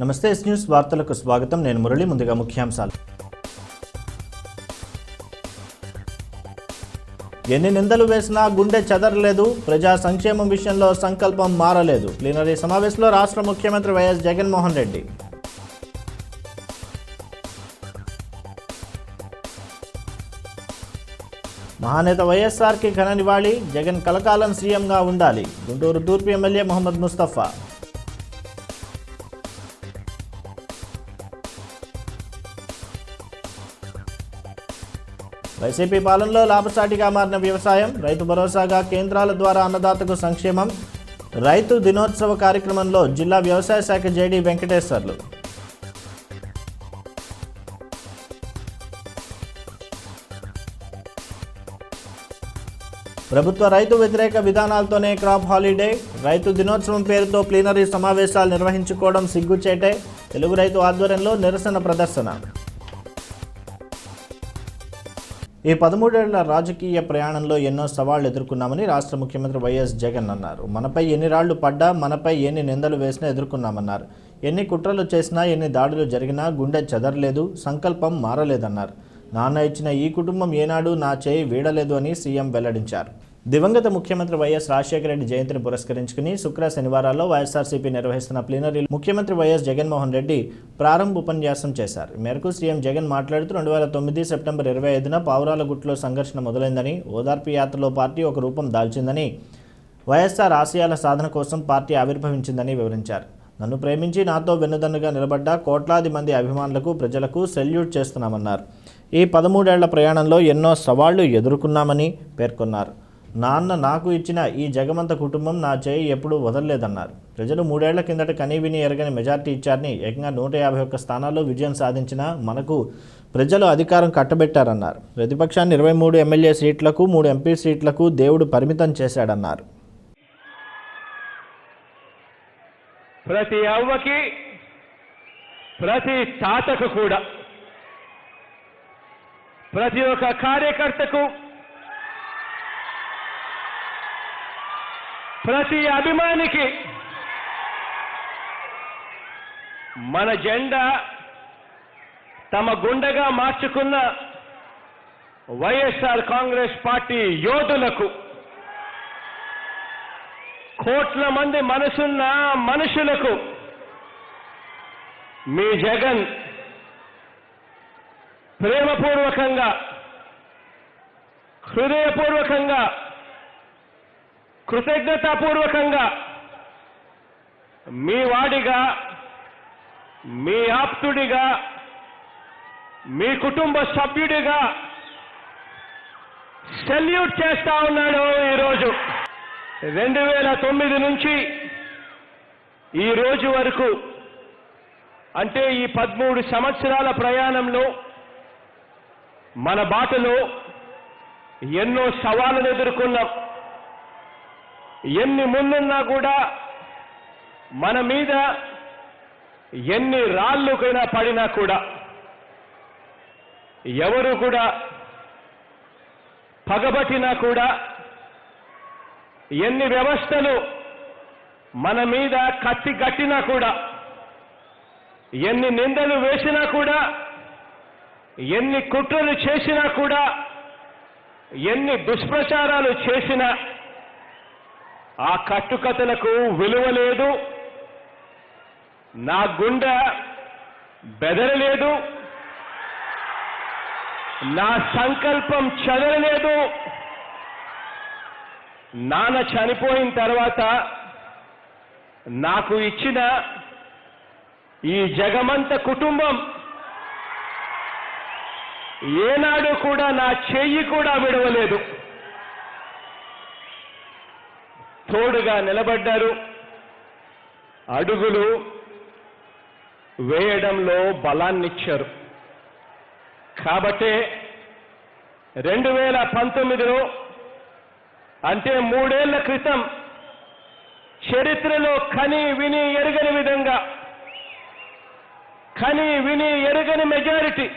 నమస్తే yes news వార్తలకు స్వాగతం. నేను మురళి. ముందుగా ముఖ్యాంశాలు. ఎన్ని నిందలు వేసినా గుండె చెదరలేదు. ప్రజా సంక్షేమం విషయంలో సంకల్పం మారలేదు. ప్లీనరీ సమావేశంలో రాష్ట్ర ముఖ్యమంత్రి వైఎస్ జగన్మోహన్ రెడ్డి. మహానేత వైఎస్ఆర్కి ఘన నివాళి. జగన్ కలకాలం సీఎంగా ఉండాలి. గుంటూరు తూర్పు ఎమ్మెల్యే మొహమ్మద్ ముస్తఫా. వైసీపీ పాలనలో లాభసాటిగా మారిన వ్యవసాయం. రైతు భరోసాగా కేంద్రాల ద్వారా అన్నదాతకు సంక్షేమం. రైతు దినోత్సవ కార్యక్రమంలో జిల్లా వ్యవసాయ శాఖ జేడీ వెంకటేశ్వర్లు. ప్రభుత్వ రైతు వ్యతిరేక విధానాలతోనే క్రాప్ హాలిడే. రైతు దినోత్సవం పేరుతో ప్లీనరీ సమావేశాలు నిర్వహించుకోవడం సిగ్గుచేటే. తెలుగు రైతు ఆధ్వర్యంలో నిరసన ప్రదర్శన. ఈ 13 ఏళ్ల రాజకీయ ప్రయాణంలో ఎన్నో సవాళ్లు ఎదుర్కొన్నామని రాష్ట్ర ముఖ్యమంత్రి వైఎస్ జగన్ అన్నారు. మనపై ఎన్ని రాళ్లు పడ్డా, మనపై ఎన్ని నిందలు వేసినా ఎదుర్కొన్నామన్నారు. ఎన్ని కుట్రలు చేసినా, ఎన్ని దాడులు జరిగినా గుండె చెదరలేదు, సంకల్పం మారలేదన్నారు. నాన్న ఇచ్చిన ఈ కుటుంబం ఏనాడు నా చేయి వీడలేదు అని సీఎం వెల్లడించారు. దివంగత ముఖ్యమంత్రి వైఎస్ రాజశేఖర రెడ్డి జయంతిని పురస్కరించుకుని శుక్ర శనివారాల్లో వైఎస్ఆర్సీపీ నిర్వహిస్తున్న ప్లీనరీలో ముఖ్యమంత్రి వైఎస్ జగన్మోహన్ రెడ్డి ప్రారంభ ఉపన్యాసం చేశారు. ఈ మేరకు సీఎం జగన్ మాట్లాడుతూ 2009 సెప్టెంబర్ 25న పావురాలగుట్టులో సంఘర్షణ మొదలైందని, ఓదార్పు యాత్రలో పార్టీ ఒక రూపం దాల్చిందని, వైఎస్ఆర్ ఆశయాల సాధన కోసం పార్టీ ఆవిర్భవించిందని వివరించారు. నన్ను ప్రేమించి నాతో వెన్నుదన్నుగా నిలబడ్డ కోట్లాది మంది అభిమానులకు, ప్రజలకు సెల్యూట్ చేస్తున్నామన్నారు. ఈ 13 ఏళ్ల ప్రయాణంలో ఎన్నో సవాళ్లు ఎదుర్కొన్నామని పేర్కొన్నారు. నాన్న నాకు ఇచ్చిన ఈ జగమంత కుటుంబం నా చేయి ఎప్పుడూ వదలలేదన్నారు. ప్రజలు 3 ఏళ్ల కిందట కనీవిని ఎరగని మెజార్టీ ఇచ్చారని, ఏకంగా 151 స్థానాల్లో విజయం సాధించిన మనకు ప్రజలు అధికారం కట్టబెట్టారన్నారు. ప్రతిపక్షాన్ని 23 ఎమ్మెల్యే సీట్లకు, 3 ఎంపీ సీట్లకు దేవుడు పరిమితం చేశాడన్నారు. ప్రతి అవ్వకి, ప్రతి తాతకు కూడా, ప్రతి ఒక్క కార్యకర్తకు, ప్రతి అభిమానికి మన జెండా తమ గుండెగా మార్చుకున్న వైఎస్ఆర్ కాంగ్రెస్ పార్టీ యోధులకు, కోట్ల మంది మనసున్న మనుషులకు మీ జగన్ ప్రేమపూర్వకంగా, హృదయపూర్వకంగా, కృతజ్ఞతాపూర్వకంగా మీ వాడిగా, మీ ఆప్తుడిగా, మీ కుటుంబ సభ్యుడిగా సెల్యూట్ చేస్తా ఉన్నాడు. ఈరోజు 2009 నుంచి ఈ రోజు వరకు, అంటే ఈ 13 సంవత్సరాల ప్రయాణంలో మన బాటలో ఎన్నో సవాళ్ళను ఎదుర్కొన్నాం. ఎన్ని ముందున్నా కూడా మన మీద ఎన్ని రాళ్ళకైనా పడినా కూడా, ఎవరు కూడా పగబట్టినా కూడా, ఎన్ని వ్యవస్థలు మన మీద కత్తి గట్టినా కూడా, ఎన్ని నిందలు వేసినా కూడా, ఎన్ని కుట్రలు చేసినా కూడా, ఎన్ని దుష్ప్రచారాలు చేసినా ఆ కట్టుకథలకు విలువ లేదు. నా గుండె బెదరలేదు, నా సంకల్పం చెదరలేదు. నాన్న చనిపోయిన తర్వాత నాకు ఇచ్చిన ఈ జగమంత కుటుంబం ఏనాడు కూడా నా చెయ్యి కూడా విడవలేదు. తోడుగా నిలబడ్డారు. అడుగులు వేయడంలో బలాన్నిచ్చారు. కాబట్టే 2019లో, అంటే 3 ఏళ్ల క్రితం, చరిత్రలో కని విని ఎరుగని విధంగా, కని విని ఎరుగని మెజారిటీ,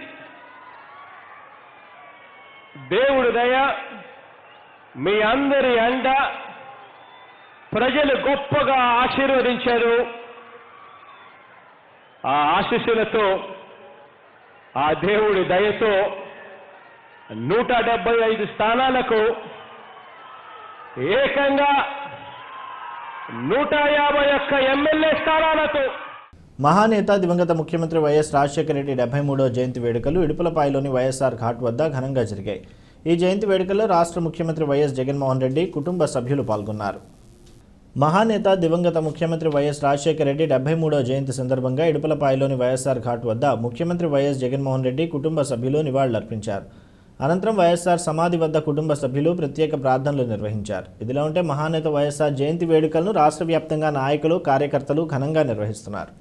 దేవుడి దయ, మీ అందరి అండ, ప్రజలు గొప్పగా ఆశీర్వదించారు. ఆ ఆశీస్సులతో ఆ దేవుడి దయతో 175 స్థానాలకు ఏకంగా 151 ఎమ్మెల్యే స్థానాలతో మహానేత దివంగత ముఖ్యమంత్రి వైఎస్ రాజశేఖర రెడ్డి 73వ జయంతి వేడుకలు ఇడుపులపాయలోని వైఎస్ఆర్ ఘాట్ వద్ద ఘనంగా జరిగాయి. ఈ జయంతి వేడుకల్లో రాష్ట్ర ముఖ్యమంత్రి వైఎస్ జగన్మోహన్ రెడ్డి కుటుంబ సభ్యులు పాల్గొన్నారు. మహానేత దివంగత ముఖ్యమంత్రి వైఎస్ రాజశేఖర రెడ్డి 73వ జయంతి సందర్భంగా ఇడుపులపాయలోని వైఎస్ఆర్ ఘాట్ వద్ద ముఖ్యమంత్రి వైఎస్ జగన్మోహన్ రెడ్డి కుటుంబ సభ్యులు నివాళులర్పించారు. అనంతరం వైఎస్ఆర్ సమాధి వద్ద కుటుంబ సభ్యులు ప్రత్యేక ప్రార్థనలు నిర్వహించారు. ఇదిలా ఉంటే మహానేత వైఎస్ఆర్ జయంతి వేడుకలను రాష్ట్ర వ్యాప్తంగా నాయకులు, కార్యకర్తలు ఘనంగా నిర్వహిస్తున్నారు.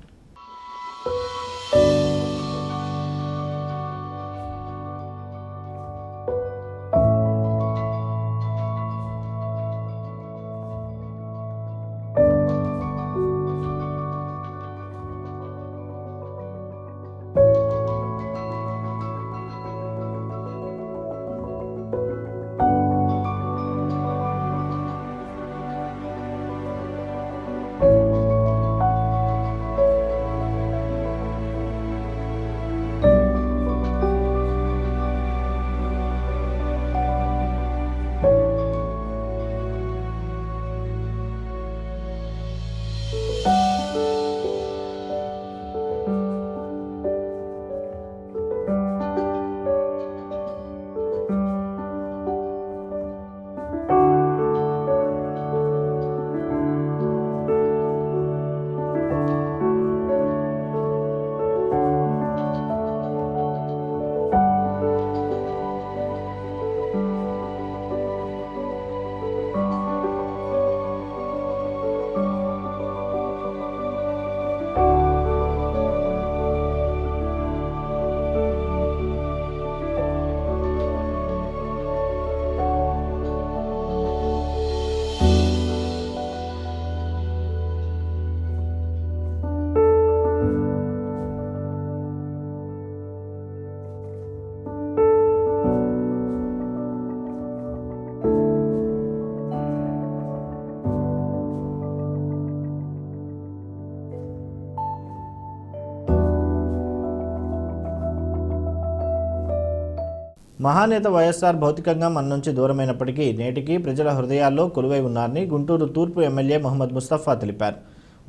మహానేత వైఎస్ఆర్ భౌతికంగా మన నుంచి దూరమైనప్పటికీ నేటికి ప్రజల హృదయాల్లో కొలువై ఉన్నారని గుంటూరు తూర్పు ఎమ్మెల్యే మొహమ్మద్ ముస్తఫా తెలిపారు.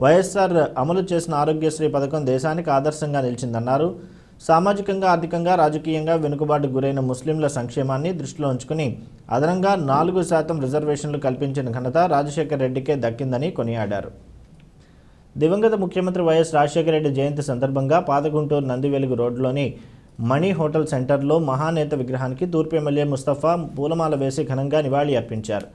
వైఎస్ఆర్ అమలు చేసిన ఆరోగ్యశ్రీ పథకం దేశానికి ఆదర్శంగా నిలిచిందన్నారు. సామాజికంగా, ఆర్థికంగా, రాజకీయంగా వెనుకబాటుకు గురైన ముస్లింల సంక్షేమాన్ని దృష్టిలో ఉంచుకుని అదనంగా 4% రిజర్వేషన్లు కల్పించిన ఘనత రాజశేఖర రెడ్డికే దక్కిందని కొనియాడారు. దివంగత ముఖ్యమంత్రి వైఎస్ రాజశేఖర రెడ్డి జయంతి సందర్భంగా పాతగుంటూరు నందివెలుగు రోడ్లోని మణి హోటల్ సెంటర్లో మహానేత విగ్రహానికి తూర్పు ఎమ్మెల్యే ముస్తఫా పూలమాల వేసి ఘనంగా నివాళి అర్పించారు.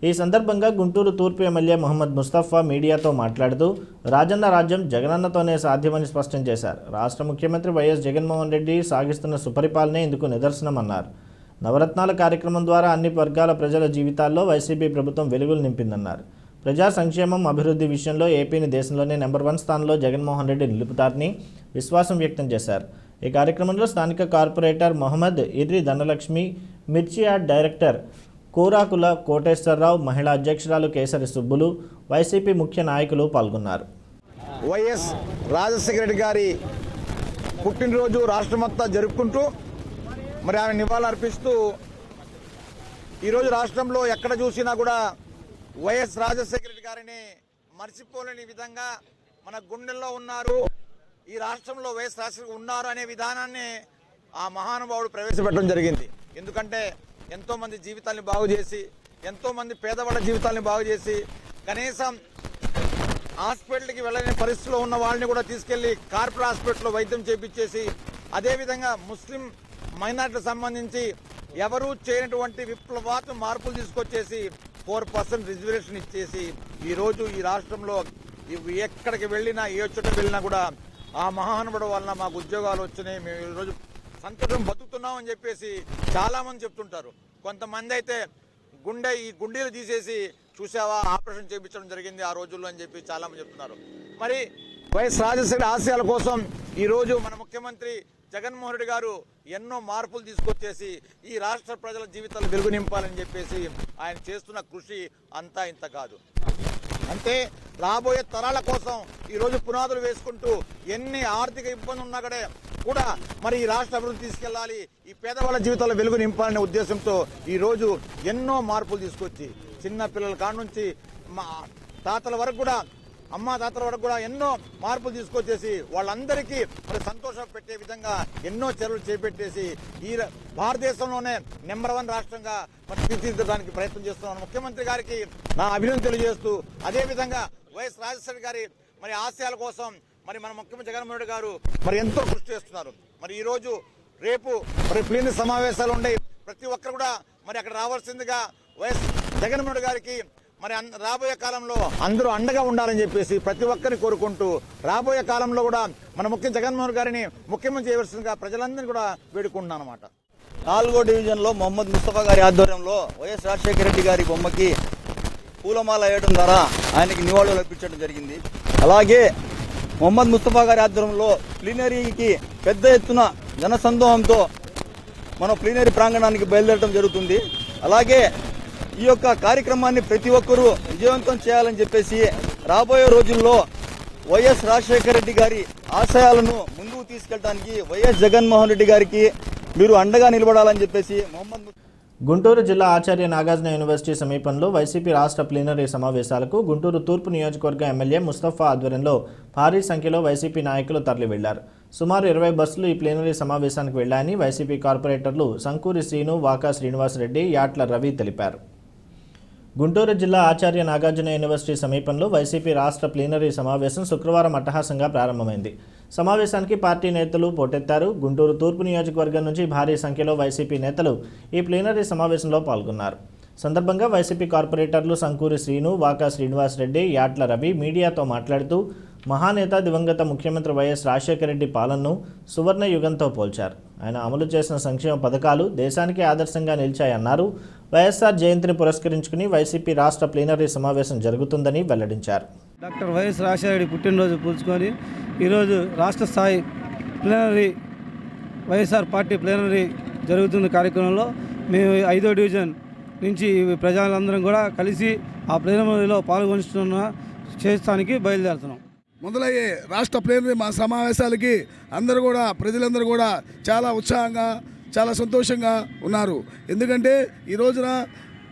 ఈ సందర్భంగా గుంటూరు తూర్పు ఎమ్మెల్యే మొహమ్మద్ ముస్తఫా మీడియాతో మాట్లాడుతూ రాజన్న రాజ్యం జగనన్నతోనే సాధ్యమని స్పష్టం చేశారు. రాష్ట్ర ముఖ్యమంత్రి వైఎస్ జగన్మోహన్ రెడ్డి సాగిస్తున్న సుపరిపాలనే ఇందుకు నిదర్శనమన్నారు. నవరత్నాల కార్యక్రమం ద్వారా అన్ని వర్గాల ప్రజల జీవితాల్లో వైసీపీ ప్రభుత్వం వెలుగులు నింపిందన్నారు. ప్రజా సంక్షేమం, అభివృద్ధి విషయంలో ఏపీని దేశంలోనే నెంబర్ 1 స్థానంలో జగన్మోహన్ రెడ్డి నిలుపుతారని విశ్వాసం వ్యక్తం చేశారు. ఈ కార్యక్రమంలో స్థానిక కార్పొరేటర్ మొహమ్మద్ ఇర్రి ధనలక్ష్మి, మిర్చి యార్డ్ డైరెక్టర్ కూరాకుల కోటేశ్వరరావు, మహిళా అధ్యక్షురాలు కేసరి సుబ్బులు, వైసీపీ ముఖ్య నాయకులు పాల్గొన్నారు. వైఎస్ రాజశేఖర రెడ్డి గారి పుట్టినరోజు రాష్ట్రమంతా జరుపుకుంటూ మరి ఆమె నివాళులర్పిస్తూ ఈరోజు రాష్ట్రంలో ఎక్కడ చూసినా కూడా వైఎస్ రాజశేఖర రెడ్డి గారిని మర్చిపోలేని విధంగా మన గుండెల్లో ఉన్నారు, ఈ రాష్ట్రంలో వైఎస్ రాజశేఖర ఉన్నారు అనే విధానాన్ని ఆ మహానుభావుడు ప్రవేశపెట్టడం జరిగింది. ఎందుకంటే ఎంతోమంది జీవితాన్ని బాగు చేసి, ఎంతోమంది పేదవాళ్ళ జీవితాన్ని బాగు చేసి, కనీసం హాస్పిటల్కి వెళ్ళని పరిస్థితిలో ఉన్న వాళ్ళని కూడా తీసుకెళ్లి కార్పొరేట్ హాస్పిటల్లో వైద్యం చేపించేసి, అదేవిధంగా ముస్లిం మైనార్టీలకు సంబంధించి ఎవరూ చేయనటువంటి విప్లవాత్మక మార్పులు తీసుకొచ్చేసి 4% రిజర్వేషన్ ఇచ్చేసి ఈరోజు ఈ రాష్ట్రంలో ఎక్కడికి వెళ్ళినా, ఏ చోట వెళ్ళినా కూడా ఆ మహానుభావుడు వలన మాకు ఉద్యోగాలు వచ్చినాయి, మేము ఈరోజు సంతోషం బతుకుతున్నామని చెప్పేసి చాలా మంది చెప్తుంటారు. కొంతమంది అయితే ఈ గుండెలు తీసేసి చూసావా ఆపరేషన్ చేయించడం జరిగింది ఆ రోజుల్లో అని చెప్పి చాలా మంది చెప్తున్నారు. మరి వైఎస్ రాజశేఖర ఆశయాల కోసం ఈరోజు మన ముఖ్యమంత్రి జగన్మోహన్ రెడ్డి గారు ఎన్నో మార్పులు తీసుకొచ్చేసి ఈ రాష్ట్ర ప్రజల జీవితాలు వెలుగు నింపాలని చెప్పేసి ఆయన చేస్తున్న కృషి అంతా ఇంత కాదు. అంటే రాబోయే తరాల కోసం ఈ రోజు పునాదులు వేసుకుంటూ ఎన్ని ఆర్థిక ఇబ్బందులు ఉన్నా కూడా మరి ఈ రాష్ట్ర అభివృద్ధి తీసుకెళ్లాలి, ఈ పేదవాళ్ళ జీవితాల్లో వెలుగు నింపాలనే ఉద్దేశంతో ఈ రోజు ఎన్నో మార్పులు తీసుకొచ్చి చిన్న పిల్లల కాడ నుంచి మా తాతల వరకు కూడా అమ్మా తాతల వరకు కూడా ఎన్నో మార్పులు తీసుకొచ్చేసి వాళ్ళందరికీ మరి సంతోషం పెట్టే విధంగా ఎన్నో చర్యలు చేపట్టేసి ఈ భారతదేశంలోనే నెంబర్ 1 రాష్ట్రంగా మరి తీర్చిదిద్దడానికి ప్రయత్నం చేస్తున్నాను. ముఖ్యమంత్రి గారికి నా అభినందన తెలియజేస్తూ అదే విధంగా వైఎస్ రాజశేఖర గారి మరి ఆశయాల కోసం మరి మన ముఖ్యమంత్రి జగన్మోహన్ రెడ్డి గారు మరి ఎంతో కృషి చేస్తున్నారు. మరి ఈ రోజు రేపు మరి ప్లీనరీ సమావేశాలు ఉన్నాయి, ప్రతి ఒక్కరు కూడా మరి అక్కడ రావాల్సిందిగా వైఎస్ జగన్మోహన్ రెడ్డి గారికి మరి రాబోయే కాలంలో అందరూ అండగా ఉండాలని చెప్పేసి ప్రతి ఒక్కరిని కోరుకుంటూ రాబోయే కాలంలో కూడా మన ముఖ్యమంత్రి జగన్మోహన్ గారిని ముఖ్యమంత్రి చేయవలసిందిగా ప్రజలందరినీ కూడా వేడుకుంటున్నాను అన్నమాట. 4వ డివిజన్లో మొహమ్మద్ ముస్తఫా గారి ఆధ్వర్యంలో వైఎస్ రాజశేఖర రెడ్డి గారి బొమ్మకి పూలమాల వేయడం ద్వారా ఆయనకి నివాళులు అర్పించడం జరిగింది. అలాగే మొహమ్మద్ ముస్తఫా గారి ఆధ్వర్యంలో ప్లీనరీకి పెద్ద ఎత్తున జనసందోహంతో మనం ప్లీనరీ ప్రాంగణానికి బయలుదేరడం జరుగుతుంది. అలాగే ఈ యొక్క కార్యక్రమాన్ని ప్రతి ఒక్కరూ విజయవంతం చేయాలని చెప్పేసి రాబోయే రోజుల్లో వైఎస్ రాజశేఖర రెడ్డి గారి ఆశయాలను ముందుకు తీసుకెళ్ళడానికి వైఎస్ జగన్మోహన్ రెడ్డి గారికి మీరు అండగా నిలబడాలని చెప్పేసి గుంటూరు జిల్లా ఆచార్య నాగార్జున యూనివర్సిటీ సమీపంలో వైసీపీ రాష్ట్ర ప్లీనరీ సమావేశాలకు గుంటూరు తూర్పు నియోజకవర్గ ఎమ్మెల్యే ముస్తఫా ఆధ్వర్యంలో భారీ సంఖ్యలో వైసీపీ నాయకులు తరలి వెళ్లారు. సుమారు 20 బస్సులు ఈ ప్లీనరీ సమావేశానికి వెళ్లాయని వైసీపీ కార్పొరేటర్లు సంకూరి శ్రీను, వాకా శ్రీనివాసరెడ్డి, యాట్ల రవి తెలిపారు. గుంటూరు జిల్లా ఆచార్య నాగార్జున యూనివర్సిటీ సమీపంలో వైసీపీ రాష్ట్ర ప్లీనరీ సమావేశం శుక్రవారం అట్టహాసంగా ప్రారంభమైంది. సమావేశానికి పార్టీ నేతలు పోటెత్తారు. గుంటూరు తూర్పు నియోజకవర్గం నుంచి భారీ సంఖ్యలో వైసీపీ నేతలు ఈ ప్లీనరీ సమావేశంలో పాల్గొన్నారు. సందర్భంగా వైసీపీ కార్పొరేటర్లు సంకూరి శ్రీను, వాకా శ్రీనివాసరెడ్డి, యాట్ల రవి మీడియాతో మాట్లాడుతూ మహానేత దివంగత ముఖ్యమంత్రి వైఎస్ రాజశేఖర రెడ్డి పాలనను సువర్ణ యుగంతో పోల్చారు. ఆయన అమలు చేసిన సంక్షేమ పథకాలు దేశానికి ఆదర్శంగా నిలిచాయన్నారు. వైఎస్ఆర్ జయంతిని పురస్కరించుకుని వైసీపీ రాష్ట్ర ప్లీనరీ సమావేశం జరుగుతుందని వెల్లడించారు. డాక్టర్ వైఎస్ రాజశేఖర రెడ్డి పుట్టినరోజు పుచ్చుకొని ఈరోజు రాష్ట్ర స్థాయి ప్లీనరీ వైఎస్ఆర్ పార్టీ ప్లీనరీ జరుగుతున్న కార్యక్రమంలో మేము 5వ డివిజన్ నుంచి ప్రజలందరం కూడా కలిసి ఆ ప్లీనరీలో పాల్గొనిస్తున్న చేస్తానికి బయలుదేరుతున్నాం. మొదలయ్యే రాష్ట్ర ప్లీనరీ మా సమావేశాలకి అందరూ కూడా ప్రజలందరూ కూడా చాలా ఉత్సాహంగా చాలా సంతోషంగా ఉన్నారు. ఎందుకంటే ఈ రోజున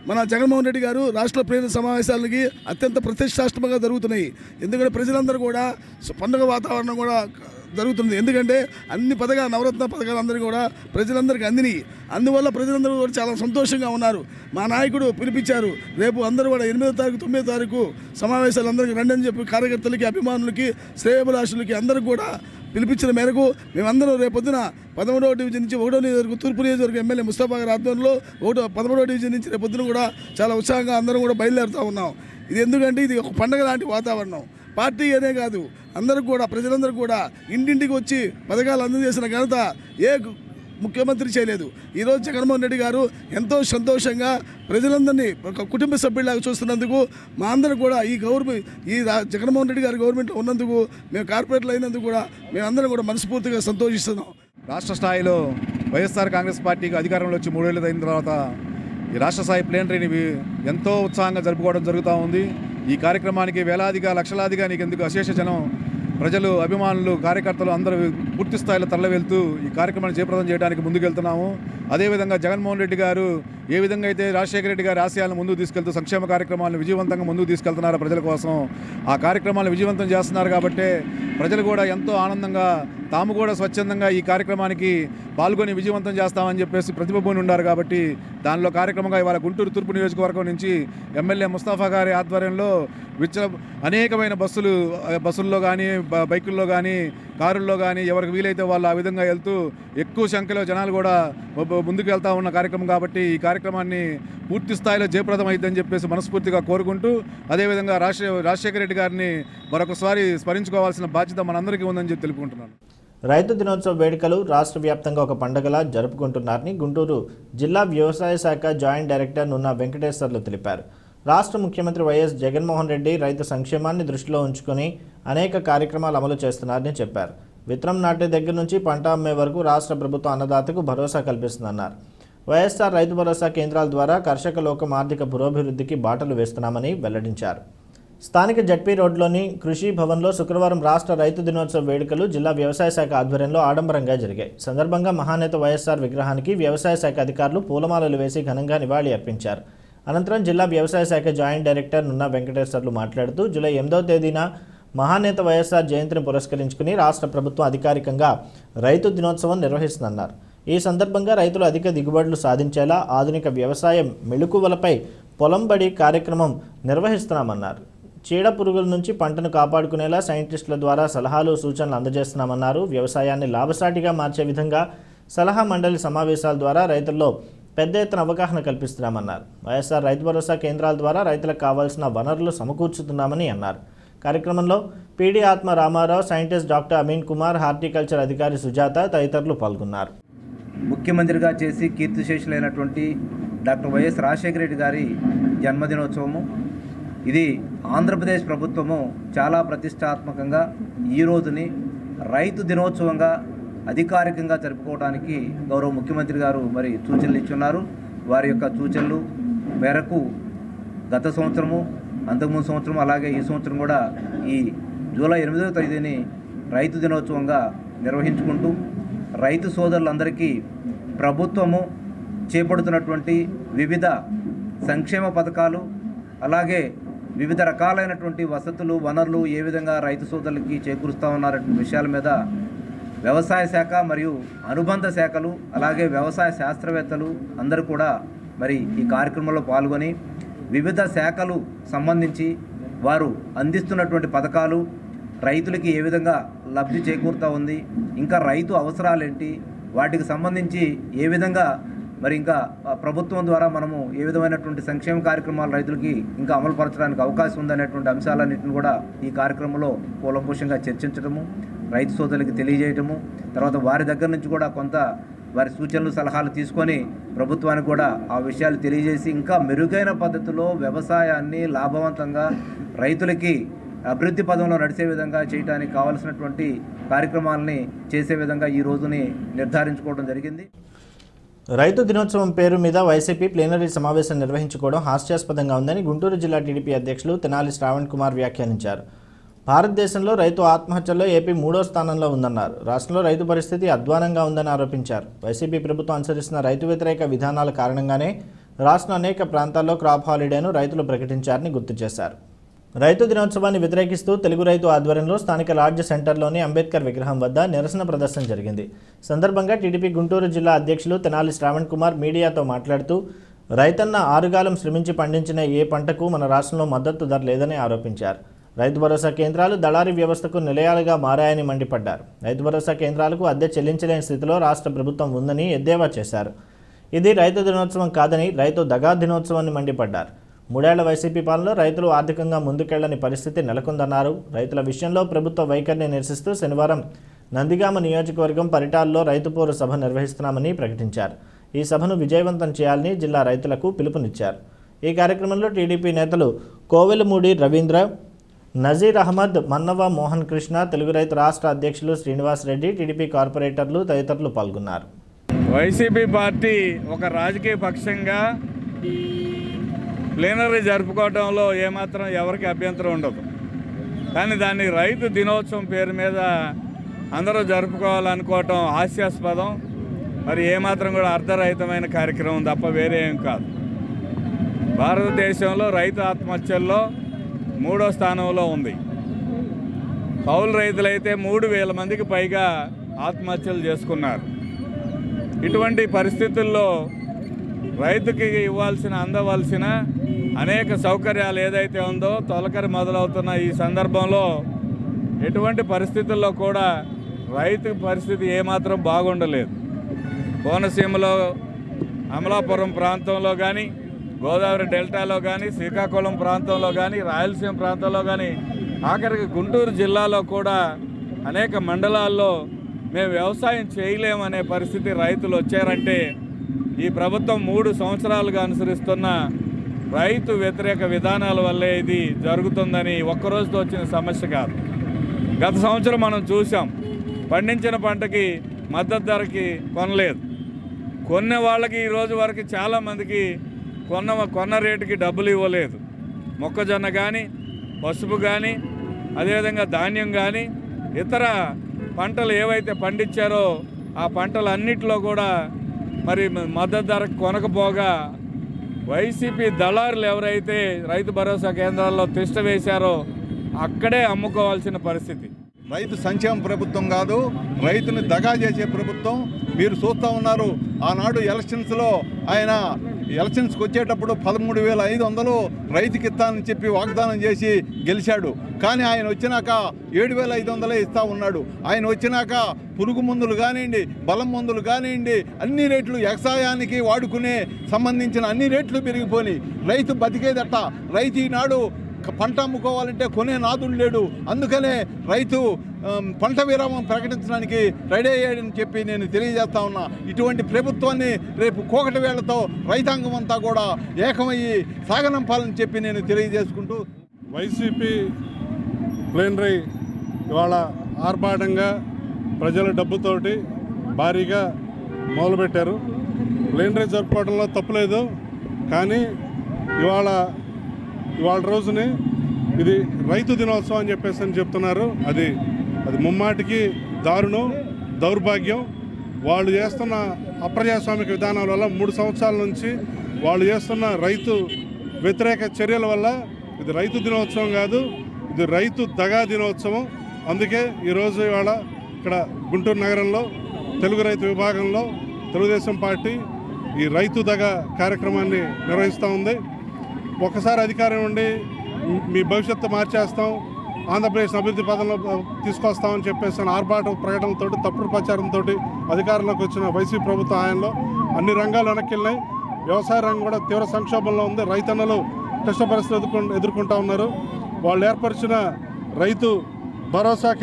మన జగన్మోహన్ రెడ్డి గారు రాష్ట్ర ప్లీనరీ సమావేశాలకి అత్యంత ప్రతిష్టాత్మకంగా జరుగుతున్నాయి. ఎందుకంటే ప్రజలందరూ కూడా పండుగ వాతావరణం కూడా జరుగుతుంది. ఎందుకంటే అన్ని పథకాలు, నవరత్న పథకాలు అందరికీ కూడా ప్రజలందరికీ అందినాయి. అందువల్ల ప్రజలందరూ కూడా చాలా సంతోషంగా ఉన్నారు. మా నాయకుడు పిలిపించారు, రేపు అందరూ కూడా 8వ తారీఖు 9వ తారీఖు సమావేశాలు అందరికీ రండి అని చెప్పి కార్యకర్తలకి, అభిమానులకి, శ్రేయోభిలాషులకి అందరికీ కూడా పిలిపించిన మేరకు మేమందరం రేపొద్దున 13వ డివిజన్ నుంచి 1వ నియోజకవర్గం తూర్పు నియోజకవర్గం ఎమ్మెల్యే ముస్తఫా గారి ఆధ్వర్యంలో 13వ డివిజన్ నుంచి రేపొద్దున కూడా చాలా ఉత్సాహంగా అందరం కూడా బయలుదేరుతూ ఉన్నాం. ఇది ఎందుకంటే ఇది ఒక పండగ లాంటి వాతావరణం. పార్టీ అనే కాదు, అందరూ కూడా ప్రజలందరూ కూడా ఇంటింటికి వచ్చి పథకాలు అందజేసిన ఘనత ఏ ముఖ్యమంత్రి చేయలేదు. ఈరోజు జగన్మోహన్ రెడ్డి గారు ఎంతో సంతోషంగా ప్రజలందరినీ ఒక కుటుంబ సభ్యులాగా చూస్తున్నందుకు మా అందరూ కూడా ఈ జగన్మోహన్ రెడ్డి గారి గవర్నమెంట్లో ఉన్నందుకు, మేము కార్పొరేట్లు అయినందుకు కూడా మేమందరం కూడా మనస్ఫూర్తిగా సంతోషిస్తున్నాం. రాష్ట్ర స్థాయిలో వైఎస్ఆర్ కాంగ్రెస్ పార్టీకి అధికారంలో వచ్చి 3 ఏళ్ళు అయిన తర్వాత ఈ రాష్ట్ర స్థాయి ప్లీనరీని ఎంతో ఉత్సాహంగా జరుపుకోవడం జరుగుతూ ఉంది. ఈ కార్యక్రమానికి వేలాదిగా లక్షలాదిగా నీకెందుకు అశేష జనం, ప్రజలు, అభిమానులు, కార్యకర్తలు అందరూ పూర్తి స్థాయిలో తరలివెళ్తూ ఈ కార్యక్రమాన్ని జయప్రదం చేయడానికి ముందుకెళ్తున్నాము. అదేవిధంగా జగన్మోహన్ రెడ్డి గారు ఏ విధంగా అయితే రాజశేఖర రెడ్డి గారి ఆశయాలను ముందుకు తీసుకెళ్తూ సంక్షేమ కార్యక్రమాలను విజయవంతంగా ముందుకు తీసుకెళ్తున్నారు ప్రజల కోసం, ఆ కార్యక్రమాలను విజయవంతం చేస్తున్నారు. కాబట్టి ప్రజలు కూడా ఎంతో ఆనందంగా, తాము కూడా స్వచ్ఛందంగా ఈ కార్యక్రమానికి పాల్గొని విజయవంతం చేస్తామని చెప్పేసి ప్రతిభూని ఉన్నారు. కాబట్టి దానిలో కార్యక్రమంగా ఇవాళ గుంటూరు తూర్పు నియోజకవర్గం నుంచి ఎమ్మెల్యే ముస్తఫా గారి ఆధ్వర్యంలో అనేకమైన బస్సుల్లో కానీ, బైకుల్లో కానీ, కారుల్లో కానీ ఎవరికి వీలైతే వాళ్ళు ఆ విధంగా వెళ్తూ ఎక్కువ సంఖ్యలో జనాలు కూడా ముందుకు వెళ్తూ ఉన్న కార్యక్రమం. కాబట్టి ఈ కార్యక్రమాన్ని పూర్తి స్థాయిలో జయప్రదం అయిద్దని చెప్పేసి మనస్ఫూర్తిగా కోరుకుంటూ, అదేవిధంగా రాజశేఖర రెడ్డి గారిని మరొకసారి స్మరించుకోవాల్సిన బాధ్యత మనందరికీ ఉందని చెప్పి తెలుపుకుంటున్నాను. రైతు దినోత్సవ వేడుకలు రాష్ట్ర వ్యాప్తంగా ఒక పండుగలా జరుపుకుంటున్నారని గుంటూరు జిల్లా వ్యవసాయ శాఖ జాయింట్ డైరెక్టర్ నున్న వెంకటేశ్వర్లు తెలిపారు. రాష్ట్ర ముఖ్యమంత్రి వైఎస్ జగన్మోహన్ రెడ్డి రైతు సంక్షేమాన్ని దృష్టిలో ఉంచుకొని అనేక కార్యక్రమాలు అమలు చేస్తున్నారని చెప్పారు. విత్తనం నాటే దగ్గర నుంచి పంట అమ్మే వరకు రాష్ట్ర ప్రభుత్వం అన్నదాతకు భరోసా కల్పిస్తుందన్నారు. వైఎస్ఆర్ రైతు భరోసా కేంద్రాల ద్వారా కర్షక లోకం ఆర్థిక పురోభివృద్ధికి బాటలు వేస్తున్నామని వెల్లడించారు. స్థానిక జడ్పీ రోడ్లోని కృషి భవన్లో శుక్రవారం రాష్ట్ర రైతు దినోత్సవ వేడుకలు జిల్లా వ్యవసాయ శాఖ ఆధ్వర్యంలో ఆడంబరంగా జరిగాయి. సందర్భంగా మహానేత వైఎస్ఆర్ విగ్రహానికి వ్యవసాయ శాఖ అధికారులు పూలమాలలు వేసి ఘనంగా నివాళి అర్పించారు. అనంతరం జిల్లా వ్యవసాయ శాఖ జాయింట్ డైరెక్టర్ నున్నా వెంకటేశ్వర్లు మాట్లాడుతూ జూలై 8వ తేదీన మహానేత వైఎస్ఆర్ జయంతిని పురస్కరించుకుని రాష్ట్ర ప్రభుత్వం అధికారికంగా రైతు దినోత్సవం నిర్వహిస్తుందన్నారు. ఈ సందర్భంగా రైతులు అధిక దిగుబడులు సాధించేలా ఆధునిక వ్యవసాయం మెళుకువలపై పొలం బడి కార్యక్రమం నిర్వహిస్తున్నామన్నారు. చీడ పురుగుల నుంచి పంటను కాపాడుకునేలా సైంటిస్టుల ద్వారా సలహాలు సూచనలు అందజేస్తున్నామన్నారు. వ్యవసాయాన్ని లాభసాటిగా మార్చే విధంగా సలహా మండలి సమావేశాల ద్వారా రైతుల్లో పెద్ద ఎత్తున అవగాహన కల్పిస్తున్నామన్నారు. వైఎస్ఆర్ రైతు భరోసా కేంద్రాల ద్వారా రైతులకు కావాల్సిన వనరులు సమకూర్చుతున్నామని అన్నారు. కార్యక్రమంలో PD ATMA Ramarao, scientist doctor Amin Kumar, horticulture అధికారి సుజాత తదితరులు పాల్గొన్నారు. ముఖ్యమంత్రిగా చేసి కీర్తిశేషులైనటువంటి డాక్టర్ వైఎస్ రాజశేఖర రెడ్డి గారి జన్మదినోత్సవము ఇది ఆంధ్రప్రదేశ్ ప్రభుత్వము చాలా ప్రతిష్టాత్మకంగా ఈ రోజుని రైతు దినోత్సవంగా అధికారికంగా జరుపుకోవడానికి గౌరవ ముఖ్యమంత్రి గారు మరి సూచనలు ఇచ్చున్నారు. వారి యొక్క సూచనలు మేరకు గత సంవత్సరము, అంతకుముందు సంవత్సరం, అలాగే ఈ సంవత్సరం కూడా ఈ జూలై 8వ తేదీని రైతు దినోత్సవంగా నిర్వహించుకుంటూ రైతు సోదరులందరికీ ప్రభుత్వము చేపడుతున్నటువంటి వివిధ సంక్షేమ పథకాలు, అలాగే వివిధ రకాలైనటువంటి వసతులు, వనరులు ఏ విధంగా రైతు సోదరులకి చేకూరుస్తూ ఉన్నారనే విషయాల మీద వ్యవసాయ శాఖ మరియు అనుబంధ శాఖలు, అలాగే వ్యవసాయ శాస్త్రవేత్తలు అందరూ కూడా మరి ఈ కార్యక్రమంలో పాల్గొని వివిధ శాఖలు సంబంధించి వారు అందిస్తున్నటువంటి పథకాలు రైతులకి ఏ విధంగా లబ్ధి చేకూరుతూ ఉంది, ఇంకా రైతు అవసరాలేంటి, వాటికి సంబంధించి ఏ విధంగా మరి ఇంకా ప్రభుత్వం ద్వారా మనము ఏ విధమైనటువంటి సంక్షేమ కార్యక్రమాలు రైతులకి ఇంకా అమలుపరచడానికి అవకాశం ఉందనేటువంటి అంశాలన్నింటిని కూడా ఈ కార్యక్రమంలో కూలంకషంగా చర్చించడము, రైతు సోదరులకి తెలియజేయటము, తర్వాత వారి దగ్గర నుంచి కూడా కొంత వారి సూచనలు సలహాలు తీసుకొని ప్రభుత్వానికి కూడా ఆ విషయాలు తెలియజేసి ఇంకా మెరుగైన పద్ధతిలో వ్యవసాయాన్ని లాభవంతంగా రైతులకి అభివృద్ధి పదంలో నడిచే విధంగా చేయడానికి కావాల్సినటువంటి కార్యక్రమాలని చేసే విధంగా ఈ రోజుని నిర్ధారించుకోవడం జరిగింది. రైతు దినోత్సవం పేరు మీద వైసీపీ ప్లీనరీ సమావేశం నిర్వహించుకోవడం హాస్యాస్పదంగా ఉందని గుంటూరు జిల్లా టీడీపీ అధ్యక్షులు తెనాలి శ్రావణ్ కుమార్ వ్యాఖ్యానించారు. భారతదేశంలో రైతు ఆత్మహత్యల్లో ఏపీ 3వ స్థానంలో ఉందన్నారు. రాష్ట్రంలో రైతు పరిస్థితి అధ్వానంగా ఉందని ఆరోపించారు. వైసీపీ ప్రభుత్వం అనుసరిస్తున్న రైతు వ్యతిరేక విధానాల కారణంగానే రాష్ట్రం అనేక ప్రాంతాల్లో క్రాప్ హాలిడేను రైతులు ప్రకటించారని గుర్తు చేశారు. రైతు దినోత్సవాన్ని వ్యతిరేకిస్తూ తెలుగు రైతు ఆధ్వర్యంలో స్థానిక లాడ్జ్ సెంటర్లోని అంబేద్కర్ విగ్రహం వద్ద నిరసన ప్రదర్శన జరిగింది. సందర్భంగా టీడీపీ గుంటూరు జిల్లా అధ్యక్షులు తెనాలి శ్రావణ్ కుమార్ మీడియాతో మాట్లాడుతూ రైతన్న ఆరుగాలం శ్రమించి పండించిన ఏ పంటకు మన రాష్ట్రంలో మద్దతు ధర లేదని ఆరోపించారు. రైతు భరోసా కేంద్రాలు దళారీ వ్యవస్థకు నిలయాలుగా మారాయని మండిపడ్డారు. రైతు భరోసా కేంద్రాలకు అద్దె చెల్లించలేని స్థితిలో రాష్ట్ర ప్రభుత్వం ఉందని ఎద్దేవా చేశారు. ఇది రైతు దినోత్సవం కాదని రైతు దగా దినోత్సవాన్ని మండిపడ్డారు. 3 ఏళ్ల వైసీపీ పాలనలో రైతులు ఆర్థికంగా ముందుకెళ్లని పరిస్థితి నెలకొందన్నారు. రైతుల విషయంలో ప్రభుత్వ వైఖరిని నిరసిస్తూ శనివారం నందిగామ నియోజకవర్గం పరిటాల్లో రైతు పోరు సభ నిర్వహిస్తున్నామని ప్రకటించారు. ఈ సభను విజయవంతం చేయాలని జిల్లా రైతులకు పిలుపునిచ్చారు. ఈ కార్యక్రమంలో టీడీపీ నేతలు కోవెలమూడి రవీంద్ర, నజీర్ అహ్మద్, మన్నవ మోహన్ కృష్ణ, తెలుగు రైతు రాష్ట్ర అధ్యక్షులు శ్రీనివాస్ రెడ్డి, టీడీపీ కార్పొరేటర్లు తదితరులు పాల్గొన్నారు. వైసీపీ పార్టీ ఒక రాజకీయ పక్షంగా ప్లీనరీ జరుపుకోవడంలో ఏమాత్రం ఎవరికి అభ్యంతరం ఉండదు. కానీ దాన్ని రైతు దినోత్సవం పేరు మీద అందరూ జరుపుకోవాలనుకోవటం హాస్యాస్పదం. మరి ఏమాత్రం కూడా అర్ధరహితమైన కార్యక్రమం తప్ప వేరే ఏం కాదు. భారతదేశంలో రైతు ఆత్మహత్యల్లో 3వ స్థానంలో ఉంది. కౌలు రైతులైతే 3,000 మందికి పైగా ఆత్మహత్యలు చేసుకున్నారు. ఇటువంటి పరిస్థితుల్లో రైతుకి అందవలసిన అనేక సౌకర్యాలు ఏదైతే ఉందో తొలకరి మొదలవుతున్న ఈ సందర్భంలో ఎటువంటి పరిస్థితుల్లో కూడా రైతు పరిస్థితి ఏమాత్రం బాగుండలేదు. కోనసీమలో అమలాపురం ప్రాంతంలో కానీ, గోదావరి డెల్టాలో కానీ, శ్రీకాకుళం ప్రాంతంలో కానీ, రాయలసీమ ప్రాంతంలో కానీ, ఆఖరికి గుంటూరు జిల్లాలో కూడా అనేక మండలాల్లో మేము వ్యవసాయం చేయలేమనే పరిస్థితి రైతులు వచ్చారంటే ఈ ప్రభుత్వం 3 సంవత్సరాలుగా అనుసరిస్తున్న రైతు వ్యతిరేక విధానాల వల్లే ఇది జరుగుతుందని ఒక్కరోజుతో వచ్చిన సమస్య కాదు. గత సంవత్సరం మనం చూసాం, పండించిన పంటకి మద్దతు ధరకి కొనలేదు. కొన్న వాళ్ళకి ఈ రోజు వరకు చాలామందికి కొన్న రేటుకి డబ్బులు ఇవ్వలేదు. మొక్కజొన్న కానీ, పసుపు కానీ అదేవిధంగా ధాన్యం కానీ ఇతర పంటలు ఏవైతే పండించారో ఆ పంటలన్నిటిలో కూడా మరి మద్దతు ధరకు కొనకపోగా వైసీపీ దళారులు ఎవరైతే రైతు భరోసా కేంద్రాల్లో తిష్ట వేశారో అక్కడే అమ్ముకోవాల్సిన పరిస్థితి. రైతు సంక్షేమ ప్రభుత్వం కాదు, రైతుని దగా చేసే ప్రభుత్వం. మీరు చూస్తూ ఉన్నారు, ఆనాడు ఎలక్షన్స్లో ఆయన ఎలక్షన్స్కి వచ్చేటప్పుడు 13,500 రైతుకి ఇస్తానని చెప్పి వాగ్దానం చేసి గెలిచాడు. కానీ ఆయన వచ్చినాక 7,500 ఇస్తా ఉన్నాడు. ఆయన వచ్చినాక పురుగు మందులు కానివ్వండి, బలం మందులు కానివ్వండి, అన్ని రేట్లు వ్యవసాయానికి వాడుకునే సంబంధించిన అన్ని రేట్లు పెరిగిపోయి రైతు బతికేదట. రైతు ఈనాడు పంట అమ్ముకోవాలంటే కొనే నాదుడు లేడు. అందుకనే రైతు పంట విరామం ప్రకటించడానికి రెడీ అయ్యాడని చెప్పి నేను తెలియజేస్తా ఉన్నా. ఇటువంటి ప్రభుత్వాన్ని రేపు కోకటి వేళ్లతో రైతాంగం అంతా కూడా ఏకమయ్యి సాగనంపాలని చెప్పి నేను తెలియజేసుకుంటూ, వైసీపీ ప్లేనరీ ఇవాళ ఆర్భాటంగా ప్రజల డబ్బుతోటి భారీగా మొదలుపెట్టారు. ప్లేనరీ జరుపుకోవడంలో తప్పులేదు, కానీ ఇవాళ రోజుని ఇది రైతు దినోత్సవం అని చెప్పేసి చెప్తున్నారు. అది ముమ్మాటికి దారుణం, దౌర్భాగ్యం. వాళ్ళు చేస్తున్న అప్రజాస్వామిక విధానాల వల్ల 3 సంవత్సరాల నుంచి వాళ్ళు చేస్తున్న రైతు వ్యతిరేక చర్యల వల్ల ఇది రైతు దినోత్సవం కాదు, ఇది రైతు దగా దినోత్సవం. అందుకే ఈరోజు ఇవాళ ఇక్కడ గుంటూరు నగరంలో తెలుగు రైతు విభాగంలో తెలుగుదేశం పార్టీ ఈ రైతు దగా కార్యక్రమాన్ని నిర్వహిస్తూ ఉంది. ఒకసారి అధికారం ఉండి మీ భవిష్యత్తు మార్చేస్తాం, ఆంధ్రప్రదేశ్ అభివృద్ధి పదంలో తీసుకొస్తామని చెప్పేసి ఆర్భాట ప్రకటనలతో, తప్పుడు ప్రచారంతో అధికారంలోకి వచ్చిన వైసీపీ ప్రభుత్వ హయాంలో అన్ని రంగాలు వెనక్కి వెళ్ళినాయి. వ్యవసాయ రంగం కూడా తీవ్ర సంక్షోభంలో ఉంది. రైతన్నలు క్లిష్ట పరిస్థితులు ఎదుర్కొంటూ ఉన్నారు. వాళ్ళు ఏర్పరిచిన రైతు భరోసా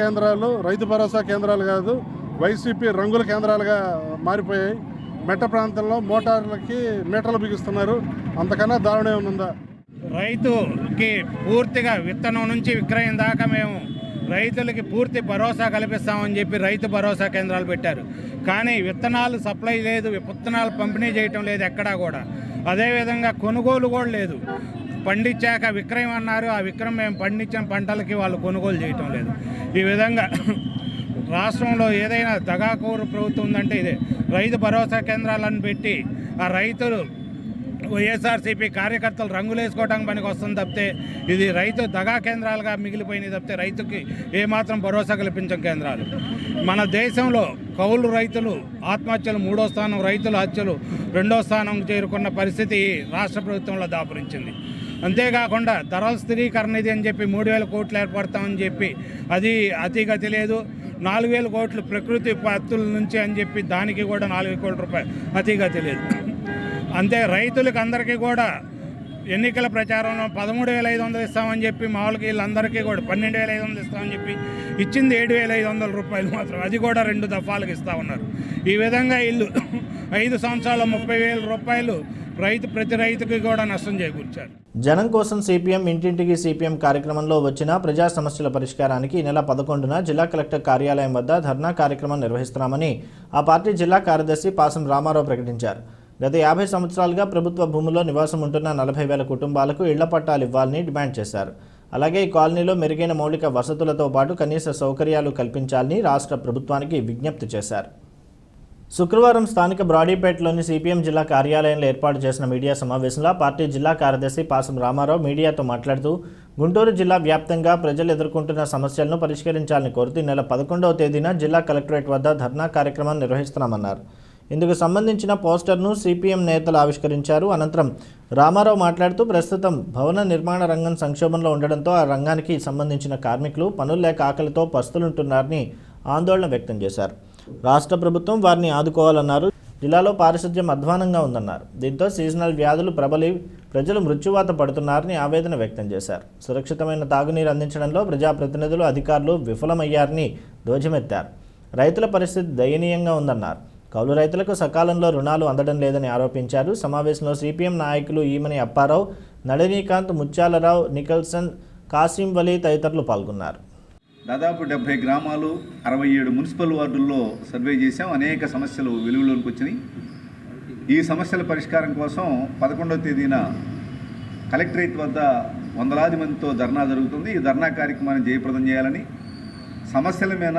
కేంద్రాలు కాదు, వైసీపీ రంగుల కేంద్రాలుగా మారిపోయాయి. మెట్ట ప్రాంతంలో మోటార్లకి మీటర్లు బిగిస్తున్నారు. అంతకన్నా దారుణం ఏముందా? రైతుకి పూర్తిగా విత్తనం నుంచి విక్రయం దాకా మేము రైతులకి పూర్తి భరోసా కల్పిస్తామని చెప్పి రైతు భరోసా కేంద్రాలు పెట్టారు. కానీ విత్తనాలు సప్లై లేదు, విత్తనాలు పంపిణీ చేయటం లేదు ఎక్కడా కూడా. అదేవిధంగా కొనుగోలు కూడా లేదు. పండించాక విక్రయం అన్నారు, ఆ విక్రయం మేము పండించిన పంటలకి వాళ్ళు కొనుగోలు చేయటం లేదు. ఈ విధంగా రాష్ట్రంలో ఏదైనా దగాకోరు ప్రభుత్వం ఉందంటే ఇదే. రైతు భరోసా కేంద్రాలను పెట్టి ఆ రైతులు వైఎస్ఆర్సీపీ కార్యకర్తలు రంగులు వేసుకోవడానికి పనికి వస్తుంది తప్పితే ఇది రైతు దగా కేంద్రాలుగా మిగిలిపోయినాయి తప్పితే రైతుకి ఏమాత్రం భరోసా కల్పించం కేంద్రాలు. మన దేశంలో కౌలు రైతులు ఆత్మహత్యలు 3వ స్థానం, రైతుల హత్యలు 2వ స్థానం చేరుకున్న పరిస్థితి రాష్ట్ర ప్రభుత్వంలో దాపురించింది. అంతేకాకుండా ధరల స్థిరీకరణ నిధి అని చెప్పి 3,000 కోట్లు ఏర్పడతామని చెప్పి అది అతిగతి లేదు. 4,000 కోట్లు ప్రకృతి విపత్తుల నుంచి అని చెప్పి దానికి కూడా 4,000 కోట్ల రూపాయలు అతిగతి లేదు. అంతే రైతులకు అందరికీ కూడా ఎన్నికల ప్రచారంలో 13,500 ఇస్తామని చెప్పి మామూలుగా వీళ్ళందరికీ కూడా 12,500 ఇస్తామని చెప్పి ఇచ్చింది 7,500 రూపాయలు మాత్రం. అది కూడా 2 దఫాలకు ఇస్తా ఉన్నారు. ఈ విధంగా వీళ్ళు 5 సంవత్సరాల 30,000 రూపాయలు ప్రతి రైతుకి కూడా నష్టం చేకూర్చారు. జనం కోసం సిపిఎం ఇంటింటికి సిపిఎం కార్యక్రమంలో వచ్చిన ప్రజా సమస్యల పరిష్కారానికి ఈ నెల 11న జిల్లా కలెక్టర్ కార్యాలయం వద్ద ధర్నా కార్యక్రమం నిర్వహిస్తున్నామని ఆ పార్టీ జిల్లా కార్యదర్శి పాసం రామారావు ప్రకటించారు. గత 50 సంవత్సరాలుగా ప్రభుత్వ భూముల్లో నివాసం ఉంటున్న 40,000 కుటుంబాలకు ఇళ్ల పట్టాలు ఇవ్వాలని డిమాండ్ చేశారు. అలాగే ఈ కాలనీలో మెరుగైన మౌలిక వసతులతో పాటు కనీస సౌకర్యాలు కల్పించాలని రాష్ట్ర ప్రభుత్వానికి విజ్ఞప్తి చేశారు. శుక్రవారం స్థానిక బ్రాడీపేటలోని సిపిఎం జిల్లా కార్యాలయంలో ఏర్పాటు చేసిన మీడియా సమావేశంలో పార్టీ జిల్లా కార్యదర్శి పాసం రామారావు మీడియాతో మాట్లాడుతూ గుంటూరు జిల్లా వ్యాప్తంగా ప్రజలు ఎదుర్కొంటున్న సమస్యలను పరిష్కరించాలని కోరుతూ నెల 11వ తేదీన జిల్లా కలెక్టరేట్ వద్ద ధర్నా కార్యక్రమం నిర్వహిస్తున్నామన్నారు. ఇందుకు సంబంధించిన పోస్టర్ను సిపిఎం నేతలు ఆవిష్కరించారు. అనంతరం రామారావు మాట్లాడుతూ ప్రస్తుతం భవన నిర్మాణ రంగం సంక్షోభంలో ఉండడంతో ఆ రంగానికి సంబంధించిన కార్మికులు పనులు లేక ఆకలితో పస్తులుంటున్నారని ఆందోళన వ్యక్తం చేశారు. రాష్ట్ర ప్రభుత్వం వారిని ఆదుకోవాలన్నారు. జిల్లాలో పారిశుధ్యం అధ్వానంగా ఉందన్నారు. దీంతో సీజనల్ వ్యాధులు ప్రబలి ప్రజలు మృత్యువాత పడుతున్నారని ఆవేదన వ్యక్తం చేశారు. సురక్షితమైన తాగునీరు అందించడంలో ప్రజాప్రతినిధులు అధికారులు విఫలమయ్యారని ధ్వజమెత్తారు. రైతుల పరిస్థితి దయనీయంగా ఉందన్నారు. కౌలు రైతులకు సకాలంలో రుణాలు అందడం లేదని ఆరోపించారు. సమావేశంలో సిపిఎం నాయకులు ఈమని అప్పారావు, నళినీకాంత్, ముత్యాలరావు, నికల్సన్, కాసిం వలీ తదితరులు పాల్గొన్నారు. దాదాపు 70 గ్రామాలు 67 మున్సిపల్ వార్డుల్లో సర్వే చేశాం. అనేక సమస్యలు వెలుగులోకి వచ్చినాయి. ఈ సమస్యల పరిష్కారం కోసం 11వ తేదీన కలెక్టరేట్ వద్ద వందలాది మందితో ధర్నా జరుగుతుంది. ఈ ధర్నా కార్యక్రమాన్ని జయప్రదం చేయాలని, సమస్యల మీద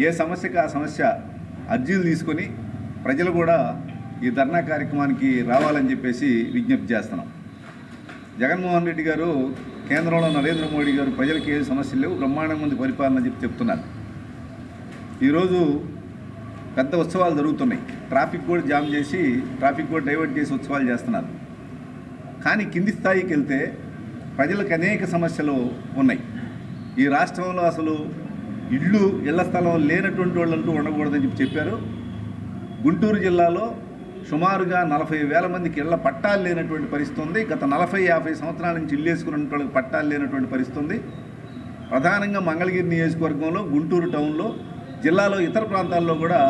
ఏ సమస్యకు ఆ సమస్య అర్జీలు తీసుకొని ప్రజలు కూడా ఈ ధర్నా కార్యక్రమానికి రావాలని చెప్పేసి విజ్ఞప్తి చేస్తున్నాం. జగన్మోహన్ రెడ్డి గారు, కేంద్రంలో నరేంద్ర మోడీ గారు ప్రజలకు ఏ సమస్యలు లేవు, బ్రహ్మాండం మంది పరిపాలన చెప్తున్నారు. ఈరోజు పెద్ద ఉత్సవాలు జరుగుతున్నాయి. ట్రాఫిక్ కూడా జామ్ చేసి, ట్రాఫిక్ కూడా డైవర్ట్ చేసి ఉత్సవాలు చేస్తున్నారు. కానీ కింది స్థాయికి వెళ్తే ప్రజలకు అనేక సమస్యలు ఉన్నాయి. ఈ రాష్ట్రంలో అసలు ఇళ్ల స్థలం లేనటువంటి వాళ్ళంటూ ఉండకూడదని చెప్పారు. గుంటూరు జిల్లాలో సుమారుగా 40,000 మందికి ఇళ్ల పట్టాలు లేనటువంటి పరిస్థితి ఉంది. గత 40-50 సంవత్సరాల నుంచి ఇల్లు వేసుకున్న వాళ్ళకి పట్టాలు లేనటువంటి పరిస్థితి ఉంది. ప్రధానంగా మంగళగిరి నియోజకవర్గంలో, గుంటూరు టౌన్లో, జిల్లాలో ఇతర ప్రాంతాల్లో కూడా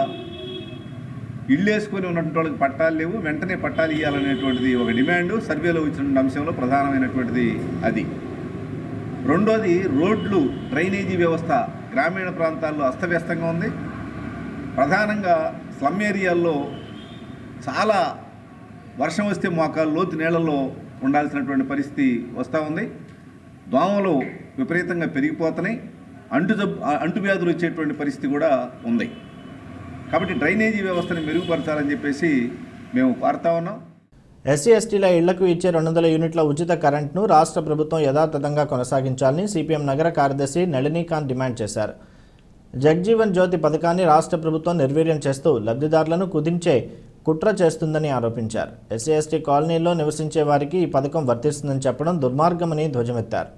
ఇళ్ళు వేసుకొని ఉన్నటువంటి వాళ్ళకి పట్టాలు లేవు. వెంటనే పట్టాలు ఇవ్వాలనేటువంటిది ఒక డిమాండ్. సర్వేలో ఇచ్చినటువంటి అంశంలో ప్రధానమైనటువంటిది అది. రెండోది, రోడ్లు, డ్రైనేజీ వ్యవస్థ గ్రామీణ ప్రాంతాల్లో అస్తవ్యస్తంగా ఉంది. ప్రధానంగా స్లమ్ ఏరియాల్లో చాలా వర్షం వస్తే మోకాలు లోతు నీళ్లలో ఉండాల్సినటువంటి పరిస్థితి వస్తూ ఉంది. దోమలు విపరీతంగా పెరిగిపోతున్నాయి. అంటువ్యాధులు వచ్చేటువంటి పరిస్థితి కూడా ఉంది. కాబట్టి డ్రైనేజీ వ్యవస్థని మెరుగుపరచాలని చెప్పేసి మేము కోరుతా ఉన్నాం. ఎస్సీ ఎస్టీల ఇళ్లకు ఇచ్చే 200 యూనిట్ల ఉచిత కరెంట్ను రాష్ట్ర ప్రభుత్వం యథాతథంగా కొనసాగించాలని సిపిఎం నగర కార్యదర్శి నళినీకాంత్ డిమాండ్ చేశారు. జగ్జీవన్ జ్యోతి పథకాన్ని రాష్ట్ర ప్రభుత్వం నిర్వీర్యం చేస్తూ లబ్ధిదారులను కుదించే కుట్ర చేస్తుందని ఆరోపించారు. ఎస్సీ ఎస్టీ కాలనీల్లో నివసించే వారికి ఈ పథకం వర్తిస్తుందని చెప్పడం దుర్మార్గమని ధ్వజమెత్తారు.